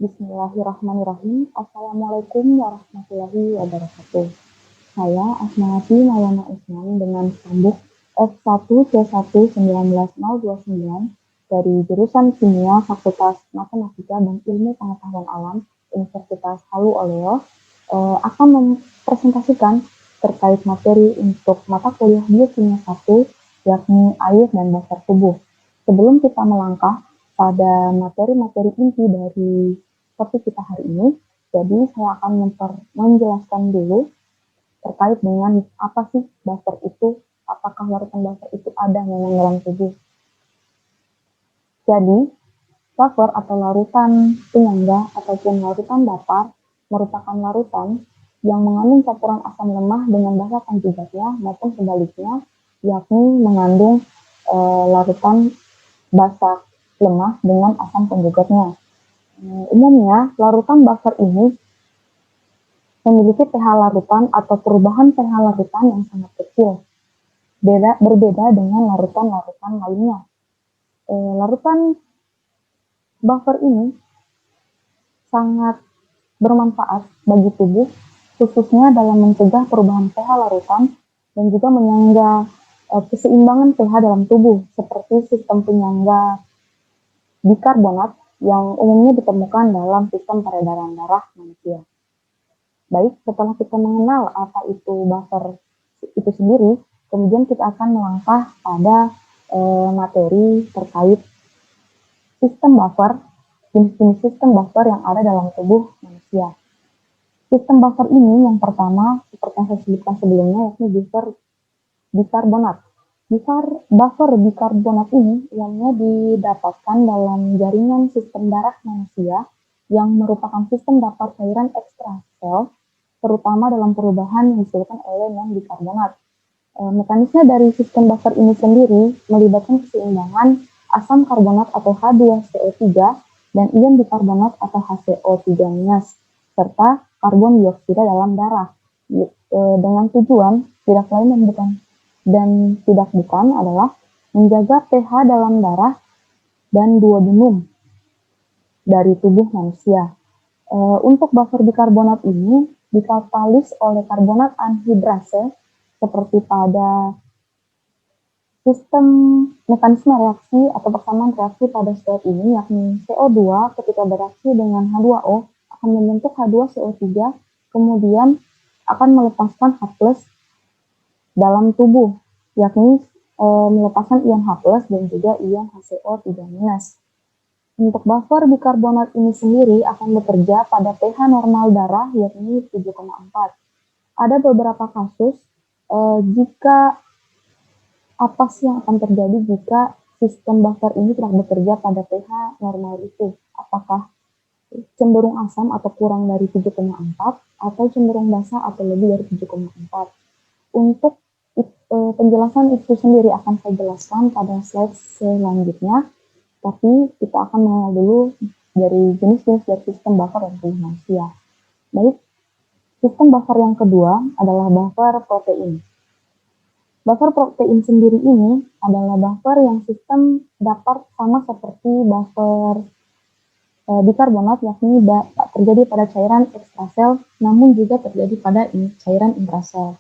Bismillahirrahmanirrahim. Assalamualaikum warahmatullahi wabarakatuh. Saya Asmawati Maulana Usman dengan stambuk F1C1-19029 dari jurusan Kimia Fakultas Matematika dan Ilmu Pengetahuan Alam Universitas Halu Oleo akan mempresentasikan terkait materi untuk mata kuliah Biokimia 1, yakni air dan dasar tubuh. Sebelum kita melangkah pada materi-materi inti dari topik kita hari ini, jadi saya akan menjelaskan dulu terkait dengan apa sih buffer itu, apakah larutan buffer itu ada memang dalam tubuh. Jadi, buffer atau larutan penyangga ataupun larutan datar merupakan larutan yang mengandung campuran asam lemah dengan basa konjugatnya maupun sebaliknya, yakni mengandung larutan basa lemah dengan asam konjugatnya. Umumnya, larutan buffer ini memiliki pH larutan atau perubahan pH larutan yang sangat kecil, berbeda dengan larutan-larutan lainnya. Larutan buffer ini sangat bermanfaat bagi tubuh, khususnya dalam mencegah perubahan pH larutan dan juga menyangga keseimbangan pH dalam tubuh, seperti sistem penyangga bikarbonat yang umumnya ditemukan dalam sistem peredaran darah manusia. Baik, setelah kita mengenal apa itu buffer itu sendiri, kemudian kita akan melangkah pada materi terkait sistem buffer, jenis-jenis sistem buffer yang ada dalam tubuh manusia. Sistem buffer ini yang pertama, seperti yang saya sebutkan sebelumnya, yakni buffer bikarbonat. Buffer bikarbonat ini umumnya didapatkan dalam jaringan sistem darah manusia yang merupakan sistem datar cairan ekstrasel, terutama dalam perubahan yang disebutkan oleh non-bikarbonat. Mekanisme dari sistem buffer ini sendiri melibatkan keseimbangan asam karbonat atau H2CO3 dan ion bikarbonat atau HCO3-, serta karbon dioksida dalam darah, dengan tujuan tidak lain dan tidak bukan adalah menjaga pH dalam darah dan duodenum dari tubuh manusia. Untuk buffer bikarbonat ini dikatalis oleh karbonat anhidrase seperti pada sistem mekanisme reaksi atau persamaan reaksi pada step ini, yakni CO2 ketika bereaksi dengan H2O akan membentuk H2CO3, kemudian akan melepaskan H+ dalam tubuh, yakni melepaskan ion H+ dan juga ion HCO3-. Untuk buffer bikarbonat ini sendiri akan bekerja pada pH normal darah, yakni 7,4. Ada beberapa kasus jika apa sih yang akan terjadi jika sistem buffer ini tidak bekerja pada pH normal itu? Apakah cenderung asam atau kurang dari 7,4 atau cenderung basa atau lebih dari 7,4? Untuk penjelasan itu sendiri akan saya jelaskan pada slide selanjutnya, tapi kita akan mengenal dulu dari jenis-jenis dari sistem buffer yang tubuh manusia. Baik, sistem buffer yang kedua adalah buffer protein. Buffer protein sendiri ini adalah buffer yang sistem dapat sama seperti buffer bikarbonat, yakni terjadi pada cairan ekstrasel, namun juga terjadi pada cairan intrasel.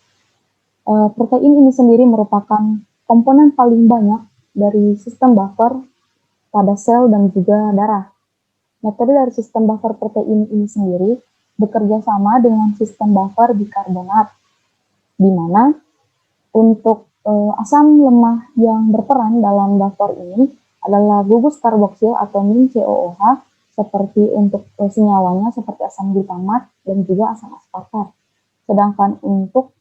Protein ini sendiri merupakan komponen paling banyak dari sistem buffer pada sel dan juga darah. Metode dari sistem buffer protein ini sendiri bekerja sama dengan sistem buffer bikarbonat, di mana untuk asam lemah yang berperan dalam buffer ini adalah gugus karboksil atau min-COOH, seperti untuk senyawanya seperti asam glutamat dan juga asam aspartat. Sedangkan untuk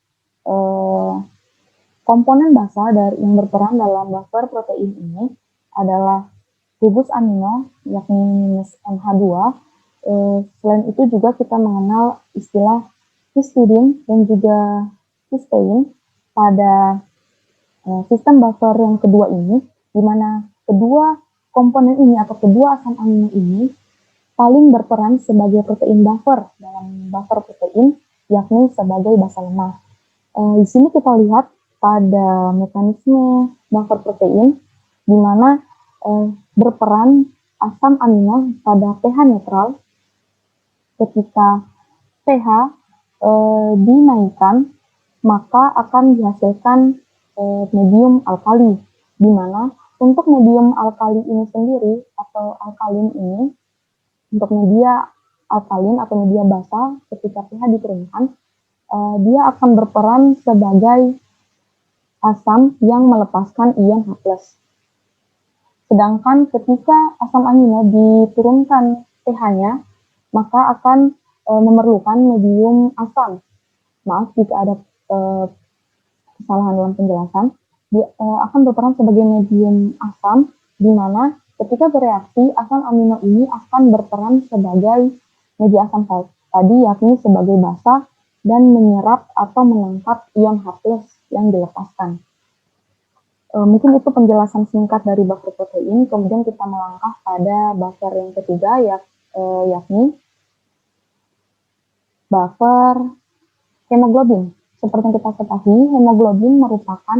komponen basa yang berperan dalam buffer protein ini adalah gugus amino, yakni -NH2. Selain itu juga kita mengenal istilah histidin dan juga cysteine pada sistem buffer yang kedua ini, di mana kedua komponen ini atau kedua asam amino ini paling berperan sebagai protein buffer dalam buffer protein, yakni sebagai basa lemah. Di sini kita lihat pada mekanisme buffer protein, di mana berperan asam amino pada pH netral Ketika pH dinaikkan, maka akan dihasilkan medium alkali, di mana untuk medium alkali ini sendiri atau alkalin ini, untuk media alkalin atau media basa ketika pH diturunkan, dia akan berperan sebagai asam yang melepaskan ion H+. Sedangkan ketika asam amino diturunkan pH-nya, maka akan memerlukan medium asam. Maaf jika ada kesalahan dalam penjelasan. Dia akan berperan sebagai medium asam, di mana ketika bereaksi, asam amino ini akan berperan sebagai media asam tadi, yakni sebagai basa dan menyerap atau menangkap ion H+ yang dilepaskan. Mungkin itu penjelasan singkat dari buffer protein. Kemudian kita melangkah pada buffer yang ketiga, yakni buffer hemoglobin. Seperti yang kita ketahui, hemoglobin merupakan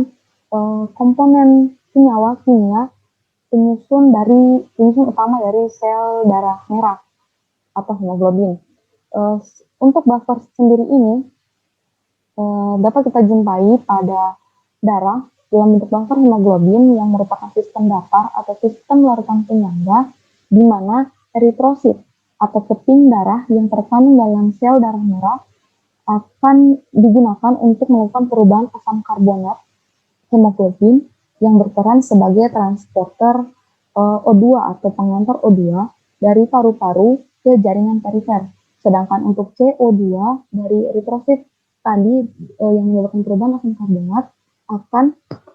komponen senyawa kimia penyusun utama dari sel darah merah atau hemoglobin. Untuk buffer sendiri ini dapat kita jumpai pada darah dalam bentuk buffer hemoglobin yang merupakan sistem daftar atau sistem larutan penyangga, di mana eritrosit atau keping darah yang terkandung dalam sel darah merah akan digunakan untuk melakukan perubahan asam karbonat hemoglobin yang berperan sebagai transporter O2 atau pengantar O2 dari paru-paru ke jaringan perifer. Sedangkan untuk CO2 dari eritrosit tadi yang menyebabkan perubahan asam karbonat akan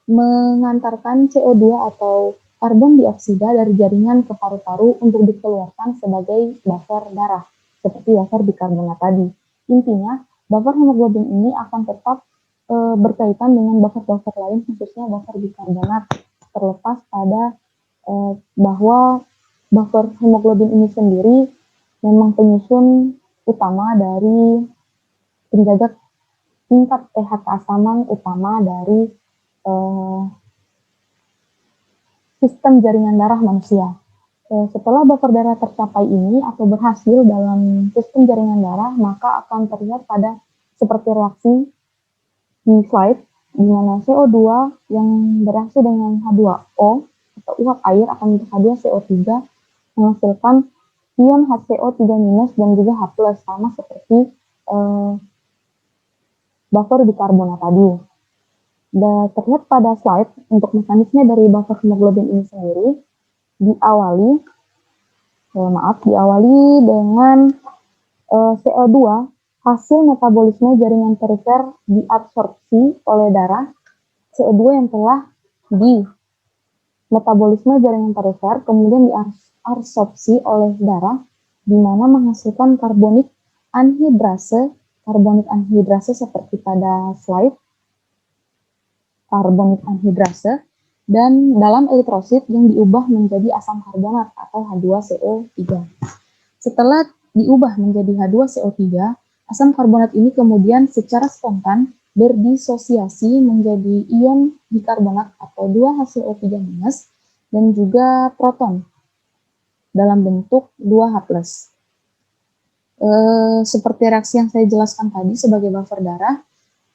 mengantarkan CO2 atau karbon dioksida dari jaringan ke paru-paru untuk dikeluarkan sebagai buffer darah, seperti buffer bikarbonat tadi. Intinya, buffer hemoglobin ini akan tetap berkaitan dengan buffer-buffer lain, khususnya buffer bikarbonat, terlepas pada bahwa buffer hemoglobin ini sendiri memang penyusun utama dari penjaga tingkat pH keasaman utama dari sistem jaringan darah manusia. Setelah buffer darah tercapai ini atau berhasil dalam sistem jaringan darah, maka akan terlihat pada seperti reaksi di slide, di mana CO2 yang bereaksi dengan H2O atau uap air akan membentuk H2CO3 menghasilkan ion HCO3- dan juga H+, sama seperti buffer bikarbonat tadi. Dan terlihat pada slide untuk mekanisme dari buffer hemoglobin ini sendiri diawali dengan CO2 hasil metabolisme jaringan perifer diabsorpsi oleh darah. CO2 yang telah di metabolisme jaringan perifer kemudian diabsorpsi oleh darah, di mana menghasilkan karbonik anhidrase seperti pada slide, karbonik anhidrase, dan dalam eritrosit yang diubah menjadi asam karbonat atau H2CO3. Setelah diubah menjadi H2CO3, asam karbonat ini kemudian secara spontan berdisosiasi menjadi ion bikarbonat atau 2HCO3- dan juga proton dalam bentuk 2H+. Seperti reaksi yang saya jelaskan tadi sebagai buffer darah,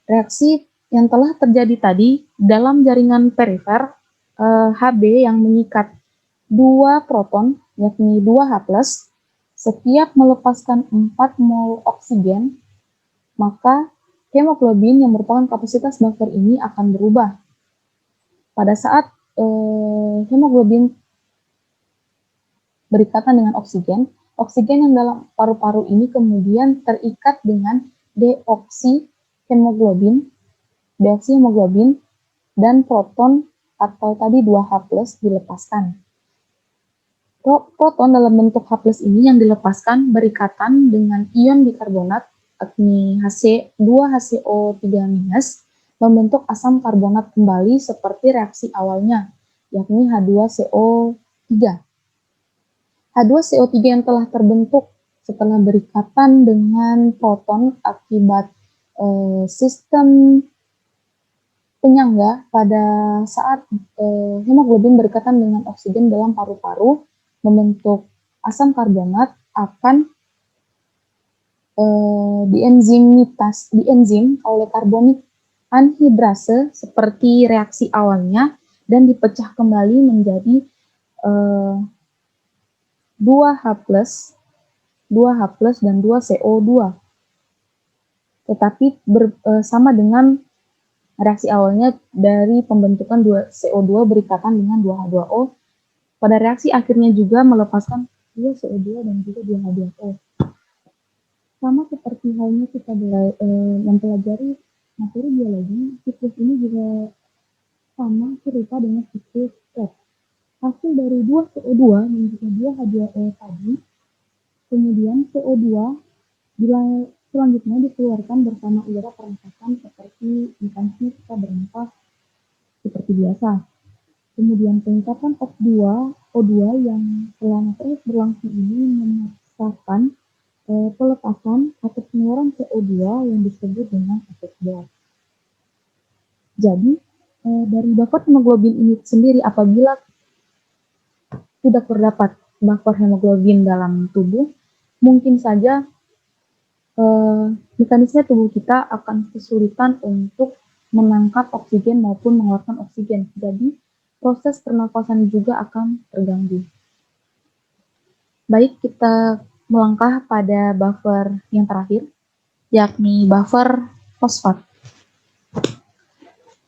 reaksi yang telah terjadi tadi dalam jaringan perifer, Hb yang mengikat 2 proton, yakni 2H+, setiap melepaskan 4 mol oksigen, maka hemoglobin yang merupakan kapasitas buffer ini akan berubah. Pada saat hemoglobin berikatan dengan oksigen yang dalam paru-paru ini kemudian terikat dengan deoksihemoglobin, dan proton atau tadi 2H+ dilepaskan. Proton dalam bentuk H+ ini yang dilepaskan berikatan dengan ion bikarbonat, yakni 2HCO3- membentuk asam karbonat kembali seperti reaksi awalnya, yakni H2CO3. H2CO3 yang telah terbentuk setelah berikatan dengan proton akibat sistem penyangga pada saat hemoglobin berikatan dengan oksigen dalam paru-paru membentuk asam karbonat akan dienzim oleh karbonik anhidrase seperti reaksi awalnya dan dipecah kembali menjadi 2H+, dan 2CO2. Tetapi sama dengan reaksi awalnya dari pembentukan 2CO2 berikatan dengan 2H2O. Pada reaksi akhirnya juga melepaskan 2CO2 dan juga 2H2O. Sama seperti halnya kita mempelajari materi biologi, siklus ini juga sama serupa dengan siklus Krebs. Hasil dari 2CO2 dan juga 2H2O tadi, kemudian CO2 selanjutnya dikeluarkan bersama udara pernapasan seperti mekanisme kita bernafas seperti biasa. Kemudian peningkatan O2 yang selama terus berlangsung ini memaksakan pelepasan atau pengeluaran CO2 yang disebut dengan efek Bohr. Jadi, dari buffer hemoglobin ini sendiri apabila tidak terdapat buffer hemoglobin dalam tubuh, mungkin saja mekanisme tubuh kita akan kesulitan untuk menangkap oksigen maupun mengeluarkan oksigen. Jadi, proses pernafasan juga akan terganggu. Baik, kita melangkah pada buffer yang terakhir, yakni buffer fosfat.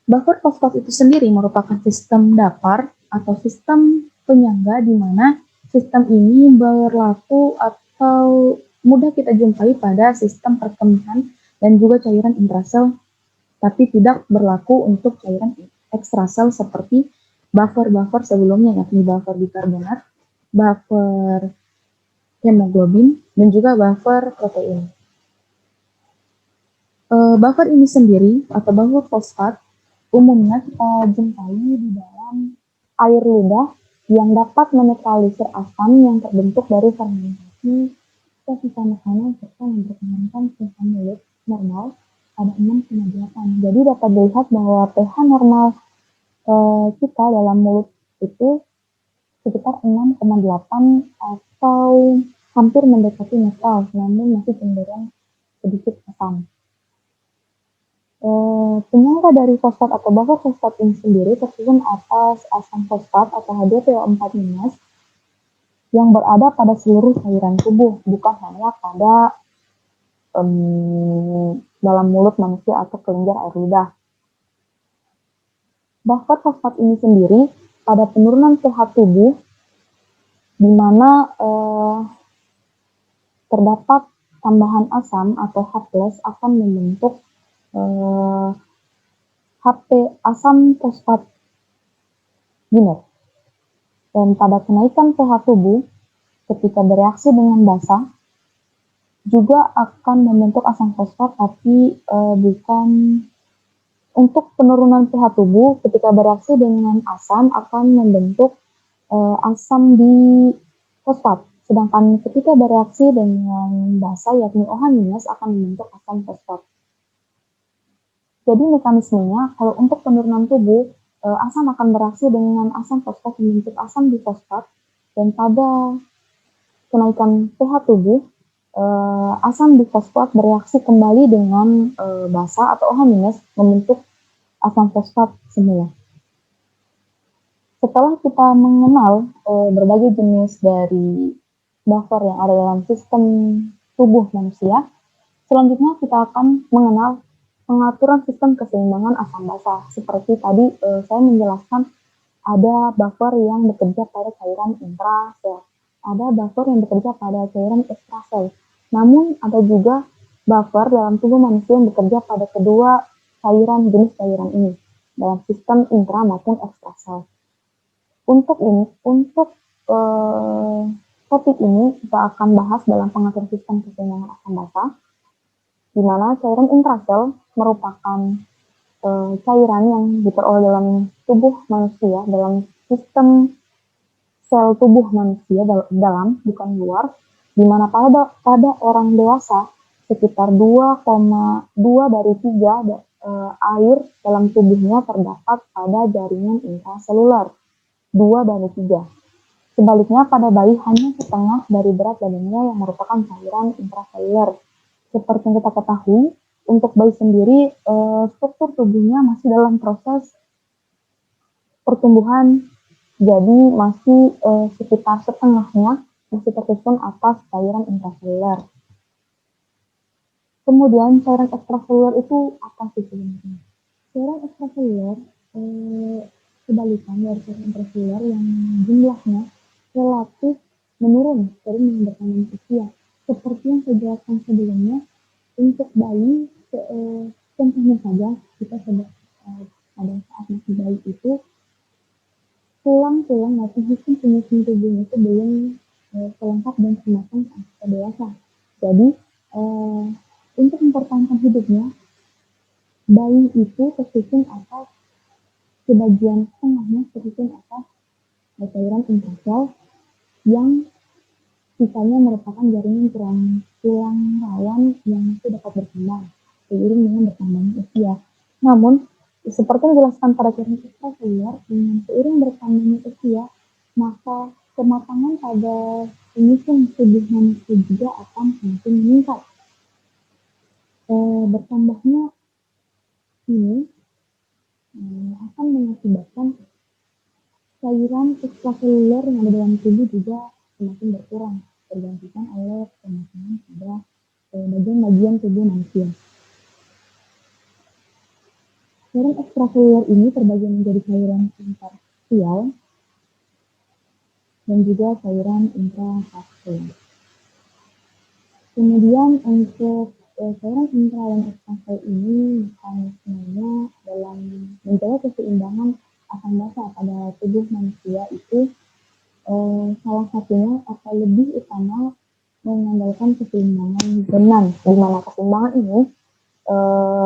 Buffer fosfat itu sendiri merupakan sistem dapar atau sistem penyangga di mana sistem ini berlaku atau mudah kita jumpai pada sistem perkemihan dan juga cairan intrasel, tapi tidak berlaku untuk cairan ekstrasel seperti buffer-buffer sebelumnya, yakni buffer bikarbonat, buffer hemoglobin, dan juga buffer protein. Buffer ini sendiri atau buffer fosfat umumnya kita jumpai di dalam air lidah yang dapat menetralisir asam yang terbentuk dari fermentasi sisa makanan serta mempertahankan pH mulut normal pada 6,8. Jadi dapat dilihat bahwa pH normal kita dalam mulut itu sekitar 6,8 atau hampir mendekati netral, namun masih cenderung sedikit asam. Penyangga dari fosfat atau buffer fosfat ini sendiri tersusun atas asam fosfat atau H2PO4- yang berada pada seluruh cairan tubuh, bukan hanya pada dalam mulut manusia atau kelenjar air lidah. Buffer fosfat ini sendiri pada penurunan pH tubuh di mana terdapat tambahan asam atau H+ akan membentuk HP asam fosfat binet. Dan pada kenaikan pH tubuh ketika bereaksi dengan basa juga akan membentuk asam fosfat, tapi bukan untuk penurunan pH tubuh ketika bereaksi dengan asam akan membentuk asam di fosfat. Sedangkan ketika bereaksi dengan basa yakni OH- akan membentuk asam fosfat. Jadi mekanismenya kalau untuk penurunan tubuh asam akan bereaksi dengan asam fosfat membentuk asam difosfat, dan pada kenaikan pH tubuh asam difosfat bereaksi kembali dengan basa atau OH- membentuk asam fosfat semula. Setelah kita mengenal berbagai jenis dari buffer yang ada dalam sistem tubuh manusia, selanjutnya kita akan mengenal pengaturan sistem keseimbangan asam basa. Seperti tadi saya menjelaskan ada buffer yang bekerja pada cairan intrasel, ada buffer yang bekerja pada cairan ekstrasel. Namun ada juga buffer dalam tubuh manusia yang bekerja pada kedua jenis cairan ini dalam sistem intra maupun ekstrasel. Untuk topik ini kita akan bahas dalam pengaturan sistem keseimbangan asam basa, di mana cairan intrasel merupakan cairan yang diperoleh dalam tubuh manusia, dalam sistem sel tubuh manusia dalam, bukan luar, di mana pada orang dewasa sekitar 2,2 dari 3 air dalam tubuhnya terdapat pada jaringan intraseluler, 2 dari 3. Sebaliknya pada bayi hanya setengah dari berat badannya yang merupakan cairan intraseluler. Seperti yang kita ketahui, untuk bayi sendiri struktur tubuhnya masih dalam proses pertumbuhan, jadi masih sekitar setengahnya masih tersusun atas cairan intraseluler. Kemudian cairan ekstraseluler itu apa sih sebenarnya? Cairan ekstraseluler kebalikan dari cairan intraseluler yang jumlahnya relatif menurun sering yang bertambah usia. Seperti yang saya jelaskan sebelumnya, untuk bayi contohnya saja kita pada saat masih bayi itu tulang-tulang maupun sistem tubuhnya itu belum selengkap dan semakin kita dewasa. Jadi untuk mempertahankan hidupnya, bayi itu tersusun atas sebagian tengahnya tersusun atas cairan intrasel yang sisanya merupakan jaringan tulang rawan yang itu dapat berkembang seiring dengan bertambahnya usia. Namun, seperti yang dijelaskan pada cairan ekstraseluler, dengan seiring bertambahnya usia, maka kematangan pada penyusun tubuh manusia juga akan semakin meningkat. Bertambahnya ini akan mengakibatkan cairan ekstraseluler yang ada dalam tubuh juga semakin berkurang, tergantikan oleh kematangan pada bagian-bagian tubuh manusia. Cairan ekstraseluler ini terbagi menjadi cairan interstisial dan juga cairan intravaskular. Kemudian untuk cairan intra dan ekstravaskular ini mekanismenya dalam menjaga keseimbangan asam basa pada tubuh manusia itu salah satunya atau lebih utama mengandalkan keseimbangan benang, di mana keseimbangan ini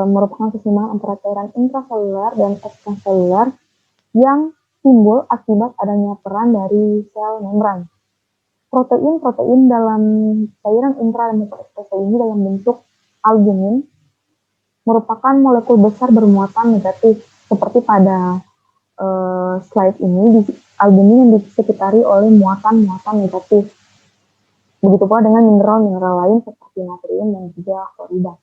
merupakan keseimbangan antara cairan intraseluler dan ekstraseluler yang timbul akibat adanya peran dari sel membran. Protein-protein dalam cairan intra dan ekstraseluler ini dalam bentuk albumin merupakan molekul besar bermuatan negatif, seperti pada slide ini, albumin yang disekitari oleh muatan-muatan negatif. Begitu pula dengan mineral-mineral lain seperti natrium dan juga klorida.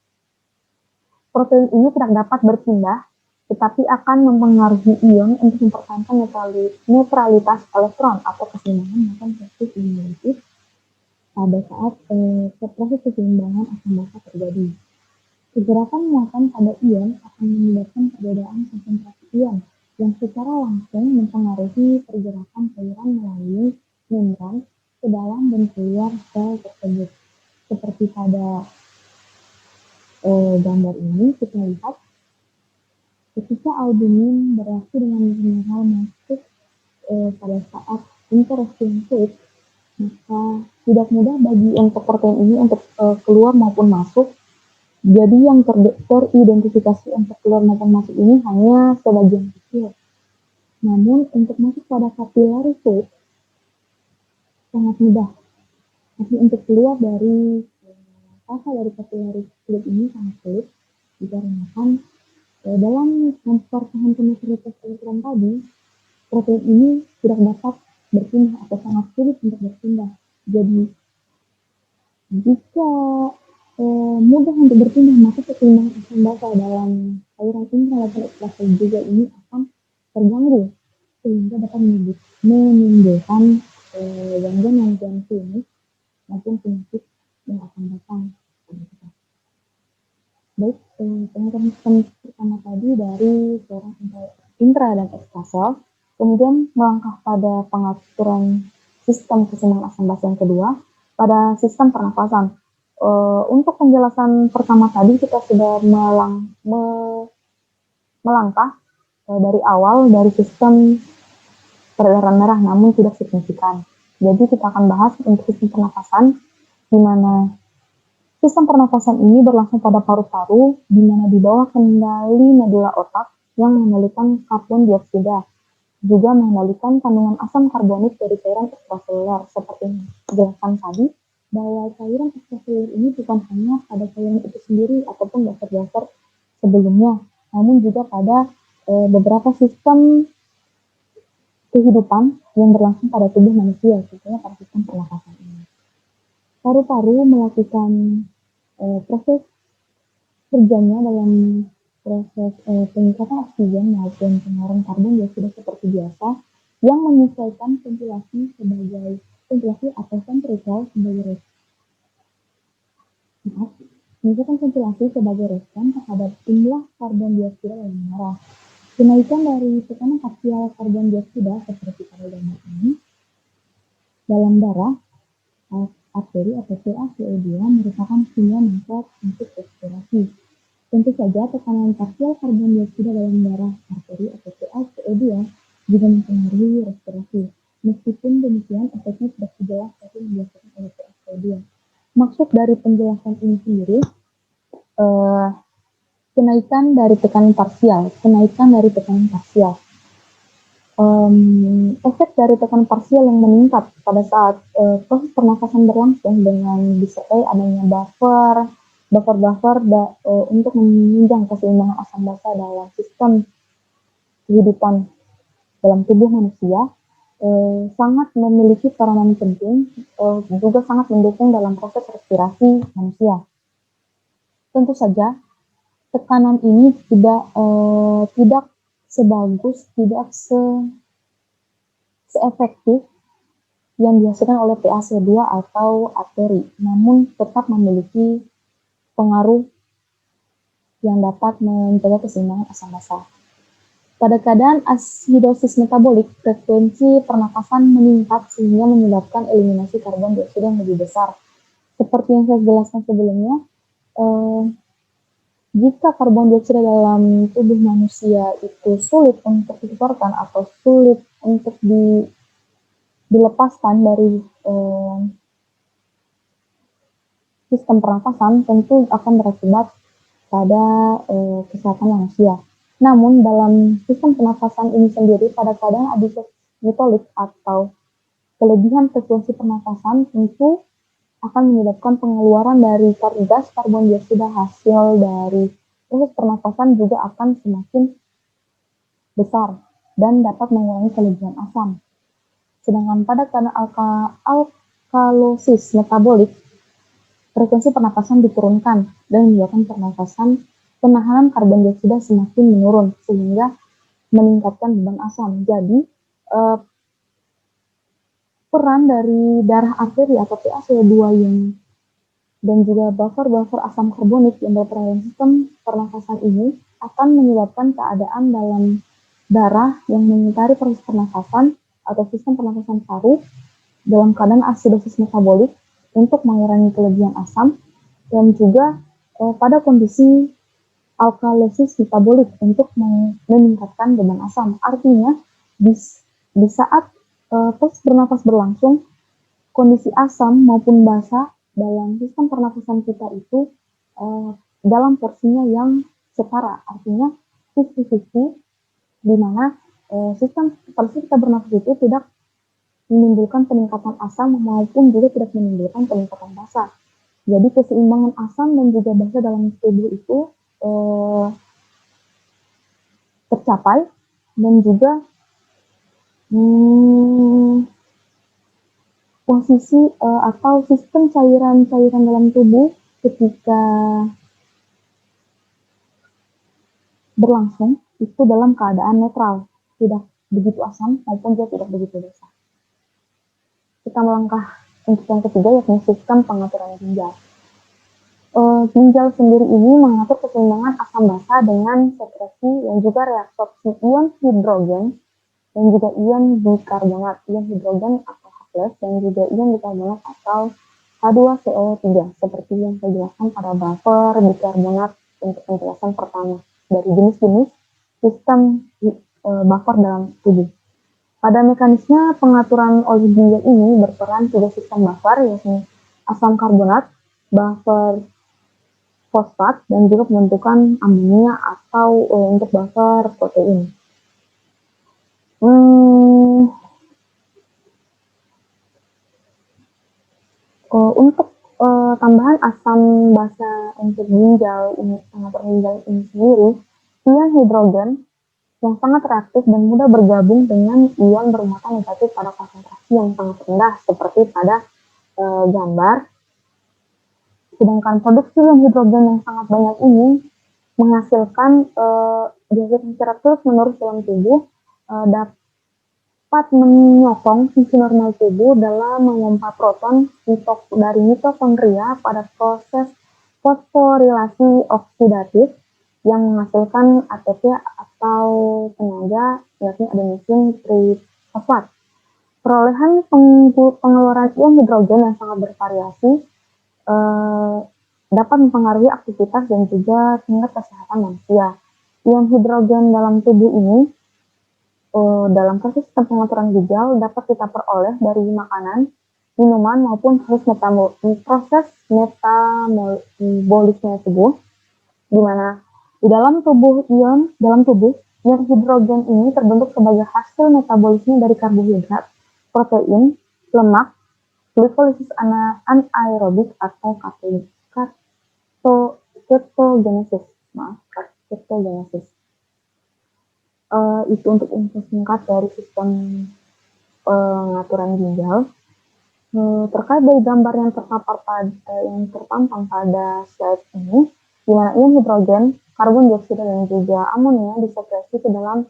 Protein ini tidak dapat berpindah, tetapi akan mempengaruhi ion untuk mempertahankan neutralitas elektron atau keseimbangan muatan positif dan negatif pada saat proses keseimbangan asam basa terjadi. Pergerakan muatan pada ion akan menyebabkan perbedaan konsentrasi ion yang secara langsung mempengaruhi pergerakan cairan melalui membran ke dalam dan keluar sel tersebut. Seperti pada gambar ini kita lihat ketika albumin bereaksi dengan mineral masuk pada saat interaksi fluid, maka tidak mudah bagi untuk protein ini untuk keluar maupun masuk. Jadi yang teridentifikasi untuk keluar maupun masuk ini hanya sebagian kecil. Namun untuk masuk pada capillary fluid sangat mudah. Tapi untuk keluar dari fase dari capillary fluid ini sangat sulit dikarenakan dalam mempertahankan neutralitas elektron tadi, protein ini tidak dapat berpindah atau sangat sulit untuk berpindah. Jadi jika mudah untuk berpindah, maka keseimbangan asam basa dalam cairan intra dan ekstraseluler juga ini akan terganggu sehingga dapat menimbulkan gangguan klinis maupun penyakit yang akan datang. Baik, pengetahuan pertama tadi dari cairan intra dan ekstrasel, kemudian melangkah pada pengaturan sistem keseimbangan asam basa yang kedua, pada sistem pernafasan. Untuk penjelasan pertama tadi kita sudah melangkah dari awal dari sistem peredaran darah, namun tidak signifikan. Jadi kita akan bahas untuk sistem pernafasan, di mana sistem pernafasan ini berlangsung pada paru-paru, di mana di bawah kendali medula otak yang mengendalikan karbon dioksida, juga mengendalikan kandungan asam karbonik dari cairan ekstraseluler. Seperti yang dijelaskan tadi, bahwa cairan ekstraseluler ini bukan hanya pada cairan itu sendiri ataupun dasar-dasar sebelumnya, namun juga pada beberapa sistem kehidupan yang berlangsung pada tubuh manusia, contohnya pada sistem pernafasan ini. Paru-paru melakukan proses kerjanya dalam proses peningkatan oksigen maupun pengeluaran karbon dioksida seperti biasa yang menyesuaikan ventilasi atau centrifugal sebagai respon terhadap jumlah karbon dioksida dalam darah. Kenaikan dari tekanan parsial karbon dioksida seperti pada gambar ini dalam darah arteri atau PaCO2 merupakan sinyal meningkat untuk respirasi. Tentu saja tekanan parsial karbon dioksida dalam darah arteri atau PaCO2 juga mempengaruhi respirasi. Meskipun demikian, efeknya tidak sejelas seperti yang dirasakan oleh PaCO2. Maksud dari penjelasan ini sendiri, kenaikan dari tekanan parsial. Efek dari tekanan parsial yang meningkat pada saat proses pernafasan berlangsung dengan disertai adanya buffer untuk menunjang keseimbangan asam basa dalam sistem kehidupan dalam tubuh manusia sangat memiliki peranan penting, juga sangat mendukung dalam proses respirasi manusia. Tentu saja tekanan ini tidak seefektif yang dihasilkan oleh PaCO2 atau arteri, namun tetap memiliki pengaruh yang dapat menjaga keseimbangan asam basa. Pada keadaan asidosis metabolik, frekuensi pernafasan meningkat sehingga menyebabkan eliminasi karbon dioksida yang lebih besar. Seperti yang saya jelaskan sebelumnya, jika karbon dioksida dalam tubuh manusia itu sulit untuk dikeluarkan atau sulit untuk dilepaskan dari sistem pernafasan, tentu akan berakibat pada kesehatan manusia. Namun dalam sistem pernafasan ini sendiri, pada keadaan asidosis metabolik atau kelebihan frekuensi pernafasan tentu akan menyebabkan pengeluaran dari gas karbon dioksida hasil dari proses pernafasan juga akan semakin besar dan dapat mengurangi kelebihan asam. Sedangkan pada keadaan alkalosis metabolik, frekuensi pernafasan diturunkan dan menyebabkan penahanan karbon dioksida semakin menurun sehingga meningkatkan beban asam. Jadi peran dari darah arteri atau PaCO2 dan juga buffer asam karbonik yang berperan dalam sistem pernafasan ini akan menyebabkan keadaan dalam darah yang mengitari proses pernafasan atau sistem pernafasan paru dalam keadaan asidosis metabolik untuk mengurangi kelebihan asam dan juga pada kondisi alkalosis metabolik untuk meningkatkan beban asam. Artinya di saat proses bernafas berlangsung, kondisi asam maupun basa dalam sistem pernafasan kita itu dalam porsinya yang setara, artinya 50-50, di mana pada saat kita bernafas itu tidak menimbulkan peningkatan asam maupun juga tidak menimbulkan peningkatan basa. Jadi keseimbangan asam dan juga basa dalam tubuh itu tercapai dan juga posisi atau sistem cairan-cairan dalam tubuh ketika berlangsung itu dalam keadaan netral, tidak begitu asam maupun juga tidak begitu basa. Kita melangkah untuk yang ketiga, yakni sistem pengaturan ginjal. Ginjal sendiri ini mengatur keseimbangan asam basa dengan sekresi dan juga reabsorpsi ion hidrogen dan juga ion bikarbonat, ion hidrogen atau H+, dan juga ion bikarbonat atau H2CO3, seperti yang saya jelaskan pada buffer bikarbonat untuk penjelasan pertama dari jenis-jenis sistem buffer dalam tubuh. Pada mekanisme pengaturan oleh ginjal ini berperan 3 sistem buffer, yakni asam karbonat, buffer fosfat, dan juga pembentukan amonia atau untuk buffer protein. Untuk tambahan asam basa untuk ginjal ini, pengaturan ginjal ini sendiri, ion hidrogen yang sangat reaktif dan mudah bergabung dengan ion bermuatan negatif pada konsentrasi yang sangat rendah seperti pada gambar Sedangkan produksi ion hidrogen yang sangat banyak ini menghasilkan dihasilkan secara terus-menerus dalam tubuh dapat menyokong fungsi normal tubuh dalam memompa proton dari mitokondria pada proses fosforilasi oksidatif yang menghasilkan ATP atau tenaga, yakni adenosine trifosfat. Perolehan pengeluaran ion hidrogen yang sangat bervariasi dapat mempengaruhi aktivitas dan juga tingkat kesehatan manusia. Ion hidrogen dalam tubuh ini dalam proses pengaturan ginjal dapat kita peroleh dari makanan, minuman maupun proses metabolisme tubuh, di mana di dalam tubuh ion hidrogen ini terbentuk sebagai hasil metabolisme dari karbohidrat, protein, lemak, glikolisis anaerobik atau ketogenesis. Itu untuk info singkat dari sistem pengaturan ginjal. Terkait dari gambar yang terpampang pada slide ini, di mana ion hidrogen, karbon dioksida dan juga amonia disekresi ke dalam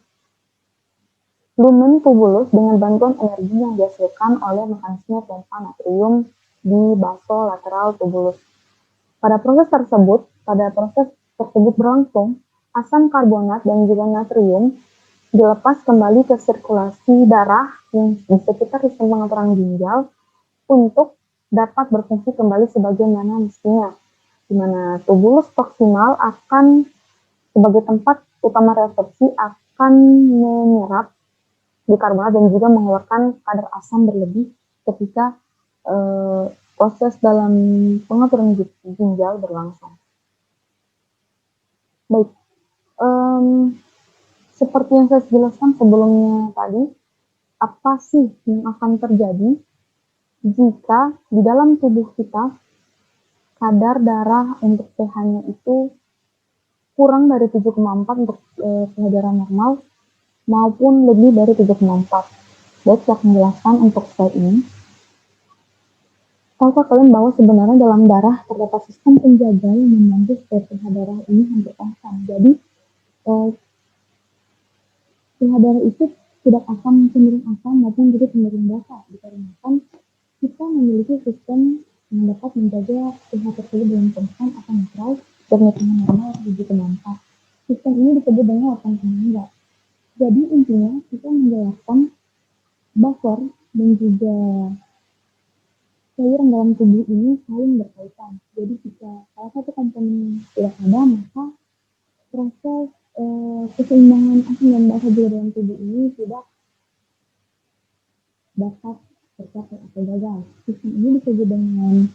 lumen tubulus dengan bantuan energi yang dihasilkan oleh mekanisme pompa natrium di basolateral tubulus. Pada proses tersebut berlangsung, asam karbonat dan juga natrium dilepas kembali ke sirkulasi darah yang di sekitar sistem pengaturan ginjal untuk dapat berfungsi kembali sebagaimana mestinya, di mana tubulus proksimal akan sebagai tempat utama reabsorpsi akan menyerap bikarbonat dan juga mengeluarkan kadar asam berlebih ketika proses dalam pengaturan ginjal berlangsung. Baik, seperti yang saya jelaskan sebelumnya tadi, apa sih yang akan terjadi jika di dalam tubuh kita kadar darah untuk pH-nya itu kurang dari 7,4 untuk pH darah normal maupun lebih dari 7,4. Baik, saya akan menjelaskan untuk slide ini. Tahukah kalian bahwa sebenarnya dalam darah terdapat sistem penjaga yang membantu supaya pH darah ini hampir konstan. Jadi pH darah itu tidak akan cenderung asam maupun juga cenderung basa, dikarenakan kita memiliki sistem yang dapat menjaga pH tersebut dalam konstan atau netral dan pH normal 7,4. Sistem ini disebut dengan larutan penyangga. Jadi intinya kita menjelaskan buffer dan juga cairan dalam tubuh ini saling berkaitan. Jadi jika salah satu komponen tidak ada, maka proses keseimbangan asam dan basa juga dalam tubuh ini tidak dapat tercapai atau gagal. Sistem ini disebut dengan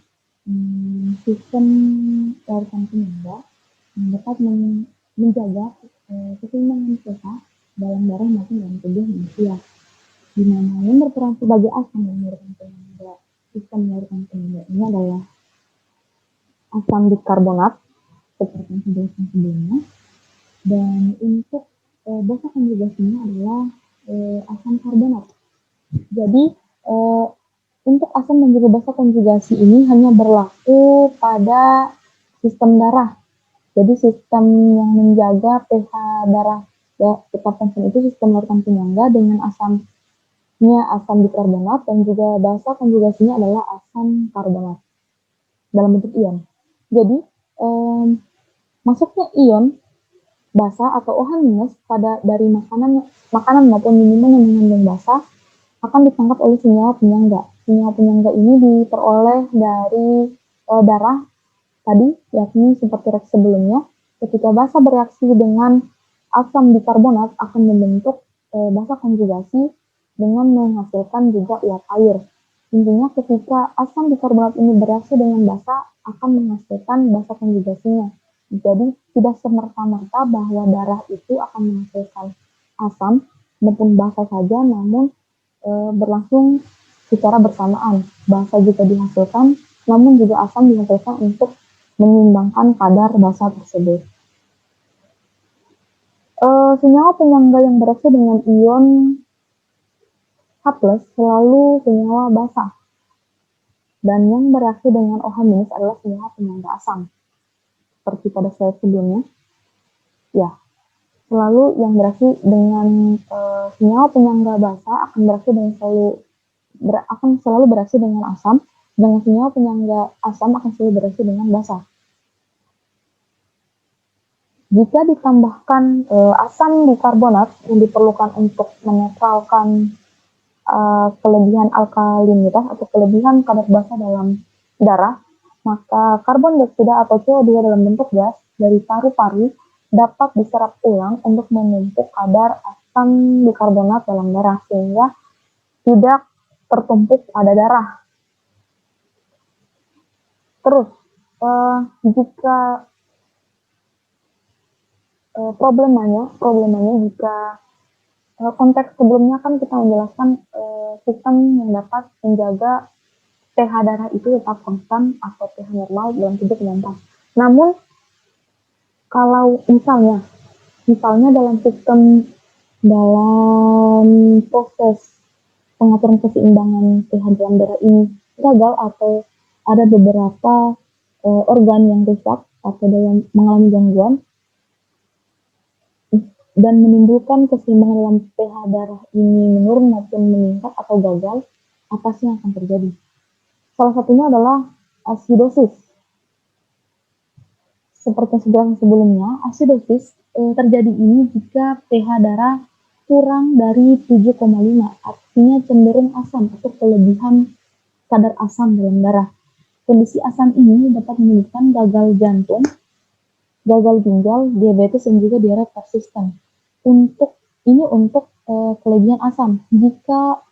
sistem larutan penyangga yang dapat menjaga keseimbangan pH dalam darah maupun dalam tubuh manusia, di mana yang berperan sebagai asam dan larutan penyangga sistem larutan penyangga ini adalah asam bikarbonat seperti yang saya jelaskan sebelumnya, dan untuk basa konjugasinya adalah asam karbonat. Jadi untuk asam dan juga basa konjugasi ini hanya berlaku pada sistem darah. Jadi sistem yang menjaga pH darah tetap konstan itu sistem larutan penyangga dengan asamnya asam bikarbonat dan juga basa konjugasinya adalah asam karbonat dalam bentuk ion. Jadi masuknya ion basa atau OH- dari makanan maupun minuman yang mengandung basa akan ditangkap oleh senyawa penyangga. Senyawa penyangga ini diperoleh dari darah tadi, yakni seperti reaksi sebelumnya. Ketika basa bereaksi dengan asam bikarbonat akan membentuk basa konjugasi dengan menghasilkan juga uap air. Intinya ketika asam bikarbonat ini bereaksi dengan basa akan menghasilkan basa konjugasinya. Jadi tidak semerta-merta bahwa darah itu akan menghasilkan asam maupun basa saja, namun berlangsung secara bersamaan. Basa juga dihasilkan, namun juga asam dihasilkan untuk menyeimbangkan kadar basa tersebut. Senyawa penyangga yang bereaksi dengan ion H+ selalu senyawa basa. Dan yang bereaksi dengan OH- adalah senyawa penyangga asam. Seperti pada slide sebelumnya, ya, selalu yang bereaksi dengan senyawa penyangga basa akan selalu bereaksi dengan asam, dengan senyawa penyangga asam akan selalu bereaksi dengan basa. Jika ditambahkan asam bikarbonat yang diperlukan untuk menetralkan kelebihan alkalinitas atau kelebihan kadar basa dalam darah, maka karbon dioksida atau CO2 dalam bentuk gas dari paru-paru dapat diserap ulang untuk menumpuk kadar asam bikarbonat dalam darah sehingga tidak tertumpuk pada darah. Terus, jika problemanya jika konteks sebelumnya kan kita menjelaskan sistem yang dapat menjaga pH darah itu tetap konstan atau pH normal dalam 7,4. Namun kalau misalnya dalam proses pengaturan keseimbangan pH dalam darah ini gagal atau ada beberapa organ yang rusak atau yang mengalami gangguan dan menimbulkan keseimbangan dalam pH darah ini menurun maupun meningkat atau gagal, apa sih yang akan terjadi? Salah satunya adalah asidosis. Seperti yang sebelumnya, asidosis terjadi ini jika pH darah kurang dari 7,5, artinya cenderung asam atau kelebihan kadar asam dalam darah. Kondisi asam ini dapat menyebabkan gagal jantung, gagal ginjal, diabetes, dan juga diare persisten. Untuk kelebihan asam. Jika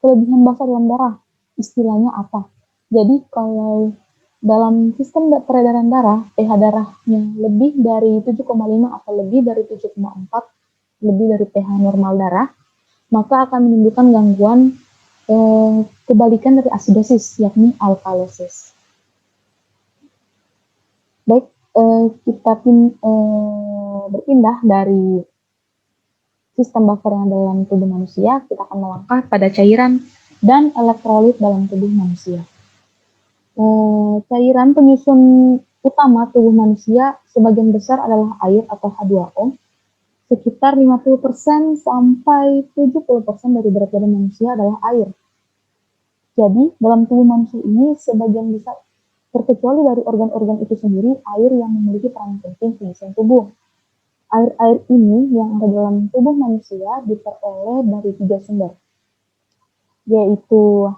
kelebihan basa dalam darah, istilahnya apa? Jadi kalau dalam sistem peredaran darah, pH darahnya lebih dari 7,5 atau lebih dari 7,4, lebih dari pH normal darah, maka akan menimbulkan gangguan kebalikan dari asidosis, yakni alkalosis. Baik, kita berpindah dari sistem buffer yang dalam tubuh manusia, kita akan melangkah pada cairan dan elektrolit dalam tubuh manusia. Cairan penyusun utama tubuh manusia sebagian besar adalah air atau H2O. Sekitar 50% sampai 70% dari berat badan manusia adalah air. Jadi, dalam tubuh manusia ini sebagian besar, terkecuali dari organ-organ itu sendiri, air yang memiliki peran penting pengisian tubuh. Air-air ini yang ada dalam tubuh manusia diperoleh dari 3 sumber, yaitu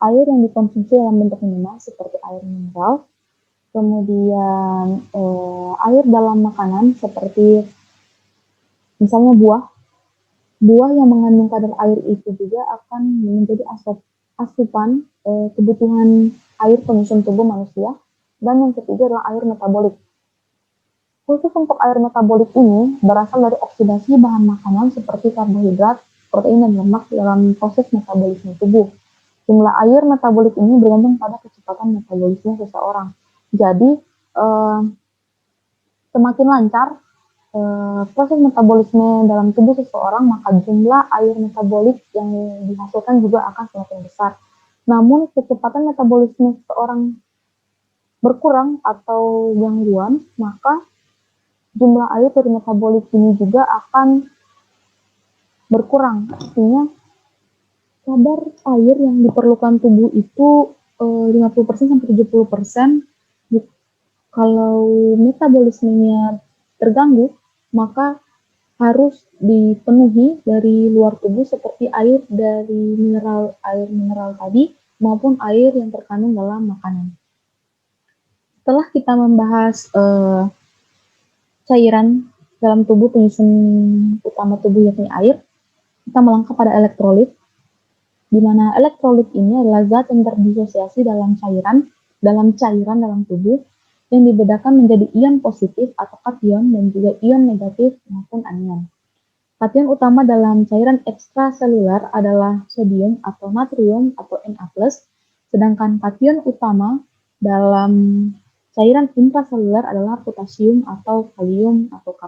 air yang dikonsumsi dalam bentuk minuman seperti air mineral, kemudian air dalam makanan seperti misalnya buah yang mengandung kadar air itu juga akan menjadi asupan kebutuhan air pengisian tubuh manusia. Dan yang ketiga adalah air metabolik. Khusus untuk air metabolik ini berasal dari oksidasi bahan makanan seperti karbohidrat, protein, dan lemak dalam proses metabolisme tubuh. Jumlah air metabolik ini bergantung pada kecepatan metabolisme seseorang. Jadi, semakin lancar proses metabolisme dalam tubuh seseorang, maka jumlah air metabolik yang dihasilkan juga akan semakin besar. Namun, kecepatan metabolisme seseorang berkurang atau gangguan, maka jumlah air dari metabolik ini juga akan berkurang. Artinya, kadar air yang diperlukan tubuh itu 50% sampai 70%. Kalau metabolismenya terganggu, maka harus dipenuhi dari luar tubuh seperti air dari air mineral tadi maupun air yang terkandung dalam makanan. Setelah kita membahas cairan dalam tubuh penyusun utama tubuh yakni air, kita melangkah pada elektrolit, di mana elektrolit ini adalah zat yang terdisosiasi dalam cairan dalam tubuh yang dibedakan menjadi ion positif atau kation dan juga ion negatif maupun anion. Kation utama dalam cairan ekstraseluler adalah sodium atau natrium atau Na+, sedangkan kation utama dalam cairan intraseluler adalah potasium atau kalium atau K+.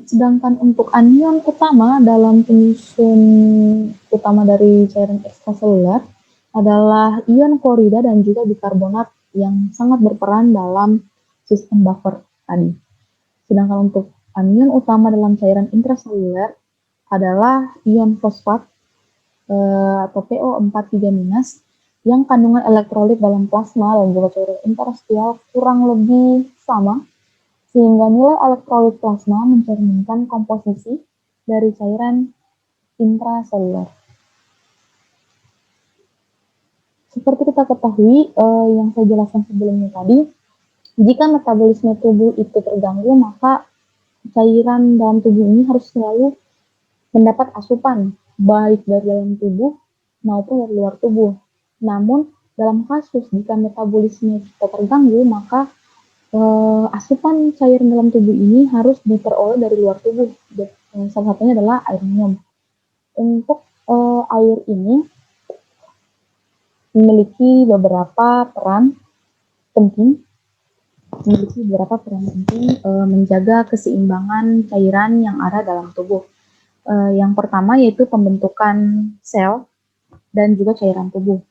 Sedangkan untuk anion utama dalam penyusun utama dari cairan ekstraseluler adalah ion klorida dan juga bikarbonat yang sangat berperan dalam sistem buffer tadi. Sedangkan untuk anion utama dalam cairan intraseluler adalah ion fosfat atau PO43- yang kandungan elektrolit dalam plasma dan juga cairan interstisial kurang lebih sama, sehingga nilai elektrolit plasma mencerminkan komposisi dari cairan intraseluler. Seperti kita ketahui, yang saya jelaskan sebelumnya tadi, jika metabolisme tubuh itu terganggu, maka cairan dalam tubuh ini harus selalu mendapat asupan, baik dari dalam tubuh maupun dari luar tubuh. Namun, dalam kasus jika metabolisme kita terganggu, maka asupan cairan dalam tubuh ini harus diperoleh dari luar tubuh. Salah satunya adalah air minum. Untuk air ini memiliki beberapa peran penting menjaga keseimbangan cairan yang ada dalam tubuh. Yang pertama yaitu pembentukan sel dan juga cairan tubuh.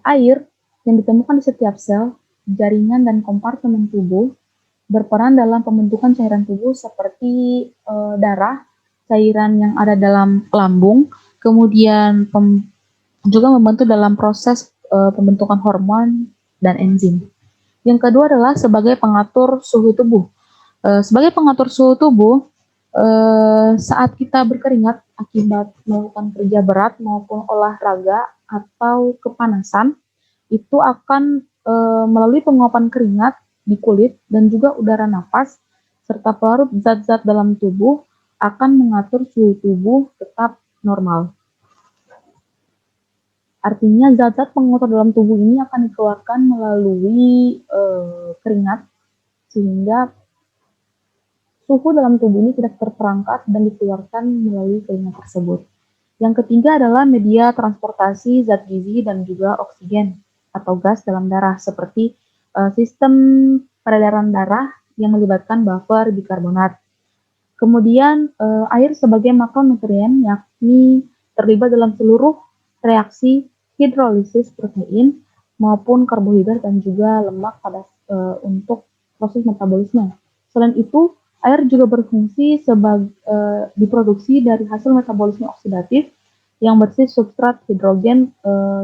Air yang ditemukan di setiap sel, jaringan, dan kompartemen tubuh berperan dalam pembentukan cairan tubuh seperti darah, cairan yang ada dalam lambung, kemudian juga membantu dalam proses pembentukan hormon dan enzim. Yang kedua adalah sebagai pengatur suhu tubuh. Sebagai pengatur suhu tubuh, saat kita berkeringat akibat melakukan kerja berat maupun olahraga atau kepanasan, itu akan melalui penguapan keringat di kulit dan juga udara nafas serta pelarut zat-zat dalam tubuh akan mengatur suhu tubuh tetap normal. Artinya zat-zat pengatur dalam tubuh ini akan dikeluarkan melalui keringat sehingga suhu dalam tubuh ini tidak terperangkap dan dikeluarkan melalui keringat tersebut. Yang ketiga adalah media transportasi zat gizi dan juga oksigen atau gas dalam darah seperti sistem peredaran darah yang melibatkan buffer bikarbonat. Kemudian air sebagai makronutrien yakni terlibat dalam seluruh reaksi hidrolisis protein maupun karbohidrat dan juga lemak pada untuk proses metabolisme. Selain itu, air juga berfungsi sebagai diproduksi dari hasil metabolisme oksidatif yang bersih substrat hidrogen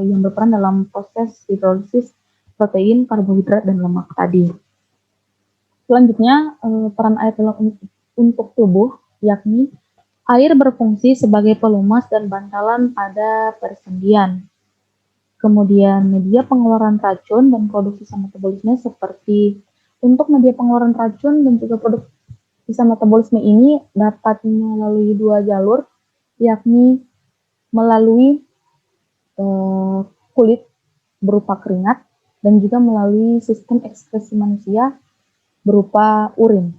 yang berperan dalam proses hidrolisis protein, karbohidrat, dan lemak tadi. Selanjutnya, peran air dalam untuk tubuh, yakni air berfungsi sebagai pelumas dan bantalan pada persendian. Kemudian media pengeluaran racun dan produk sisa metabolisme seperti untuk media pengeluaran racun dan juga produk sisa metabolisme ini dapat melalui dua jalur, yakni melalui kulit berupa keringat dan juga melalui sistem ekskresi manusia berupa urin.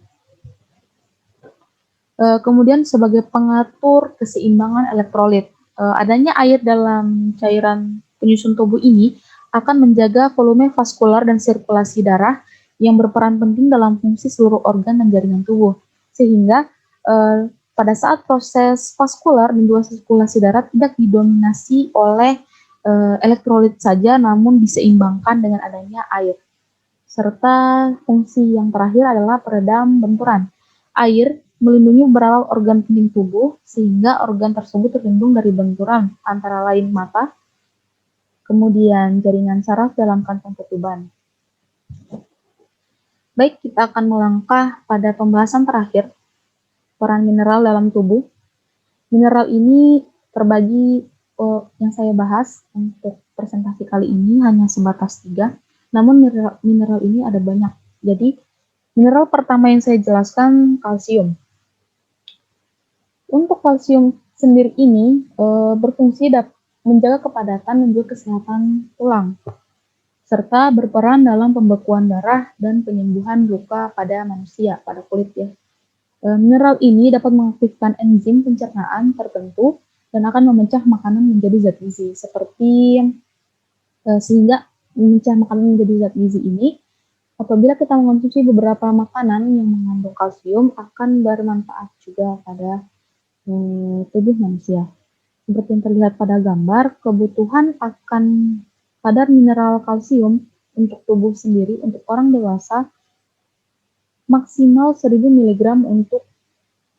Kemudian sebagai pengatur keseimbangan elektrolit, adanya air dalam cairan penyusun tubuh ini akan menjaga volume vaskular dan sirkulasi darah yang berperan penting dalam fungsi seluruh organ dan jaringan tubuh. Sehingga pada saat proses vaskular dan juga sirkulasi darah tidak didominasi oleh elektrolit saja, namun diseimbangkan dengan adanya air. Serta fungsi yang terakhir adalah peredam benturan. Air melindungi beberapa organ penting tubuh sehingga organ tersebut terlindung dari benturan antara lain mata, kemudian jaringan saraf dalam kantong ketuban. Baik, kita akan melangkah pada pembahasan terakhir, peran mineral dalam tubuh. Mineral ini terbagi, yang saya bahas untuk presentasi kali ini hanya sebatas 3, namun mineral ini ada banyak. Jadi, mineral pertama yang saya jelaskan kalsium. Untuk kalsium sendiri ini berfungsi menjaga kepadatan dan juga kesehatan tulang, serta berperan dalam pembekuan darah dan penyembuhan luka pada manusia, pada kulit ya. Mineral ini dapat mengaktifkan enzim pencernaan tertentu dan akan memecah makanan menjadi zat gizi, sehingga memecah makanan menjadi zat gizi ini Apabila kita mengonsumsi beberapa makanan yang mengandung kalsium akan bermanfaat juga pada tubuh manusia. Seperti yang terlihat pada gambar, kebutuhan akan kadar mineral kalsium untuk tubuh sendiri untuk orang dewasa maksimal 1000 mg untuk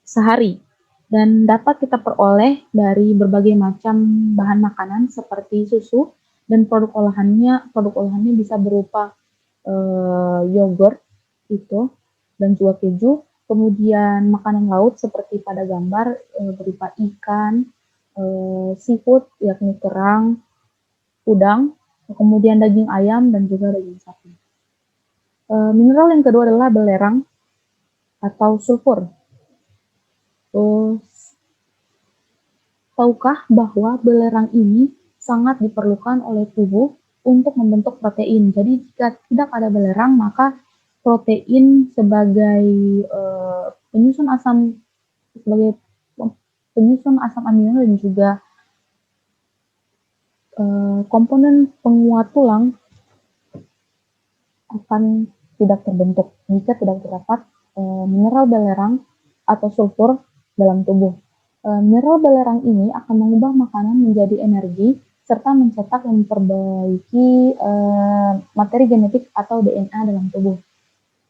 sehari dan dapat kita peroleh dari berbagai macam bahan makanan seperti susu dan produk olahannya bisa berupa yogurt itu dan juga keju, kemudian makanan laut seperti pada gambar berupa ikan, seafood yakni kerang, udang, kemudian daging ayam dan juga daging sapi. Mineral yang kedua adalah belerang atau sulfur. Tahukah bahwa belerang ini sangat diperlukan oleh tubuh untuk membentuk protein. Jadi jika tidak ada belerang, maka protein sebagai penyusun asam amino dan juga komponen penguat tulang akan tidak terbentuk jika tidak terdapat mineral belerang atau sulfur dalam tubuh. Mineral belerang ini akan mengubah makanan menjadi energi serta mencetak dan memperbaiki materi genetik atau DNA dalam tubuh.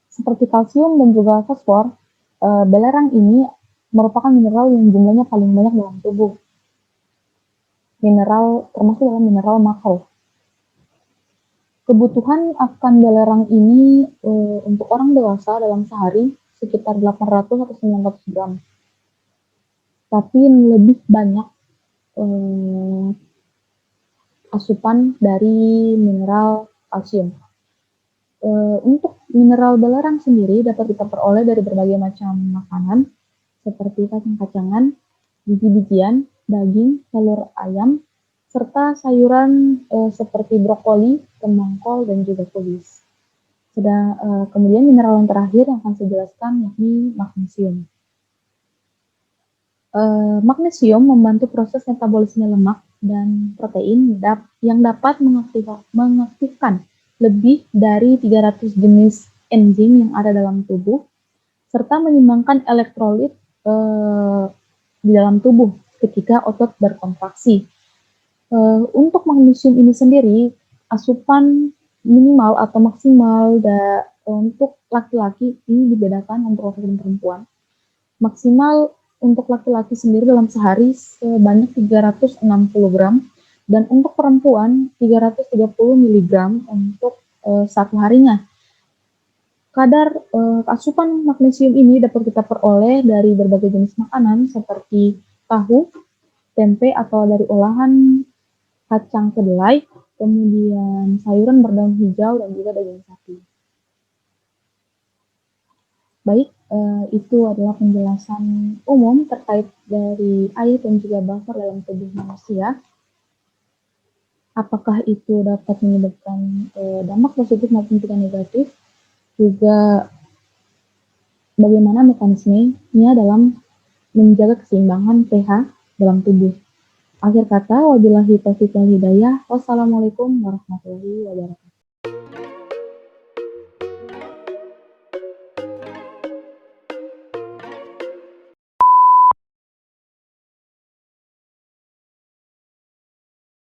Seperti kalsium dan juga fosfor, belerang ini merupakan mineral yang jumlahnya paling banyak dalam tubuh. Termasuk dalam mineral makro. Kebutuhan akan belerang ini untuk orang dewasa dalam sehari sekitar 800 atau 900 gram. Tapi lebih banyak asupan dari mineral kalsium. Untuk mineral belerang sendiri dapat kita peroleh dari berbagai macam makanan seperti kacang-kacangan, biji-bijian, daging, telur ayam, serta sayuran seperti brokoli, kembang kol, dan juga kubis. Kemudian mineral yang terakhir yang akan saya jelaskan yakni magnesium. Magnesium membantu proses metabolisme lemak dan protein yang dapat mengaktifkan lebih dari 300 jenis enzim yang ada dalam tubuh, serta menyeimbangkan elektrolit di dalam tubuh ketika otot berkontraksi. Untuk magnesium ini sendiri, asupan minimal atau maksimal untuk laki-laki ini dibedakan untuk laki-laki dan perempuan. Maksimal untuk laki-laki sendiri dalam sehari sebanyak 360 gram dan untuk perempuan 330 mg untuk satu harinya. Kadar asupan magnesium ini dapat kita peroleh dari berbagai jenis makanan seperti tahu, tempe atau dari olahan kacang kedelai, kemudian sayuran berdaun hijau dan juga daging sapi. Baik, itu adalah penjelasan umum terkait dari air dan juga buffer dalam tubuh manusia. Apakah itu dapat menyebabkan dampak positif maupun juga negatif, juga bagaimana mekanismenya dalam menjaga keseimbangan pH dalam tubuh. Akhir kata, wabillahi taufiq wal hidayah. Wassalamualaikum warahmatullahi wabarakatuh.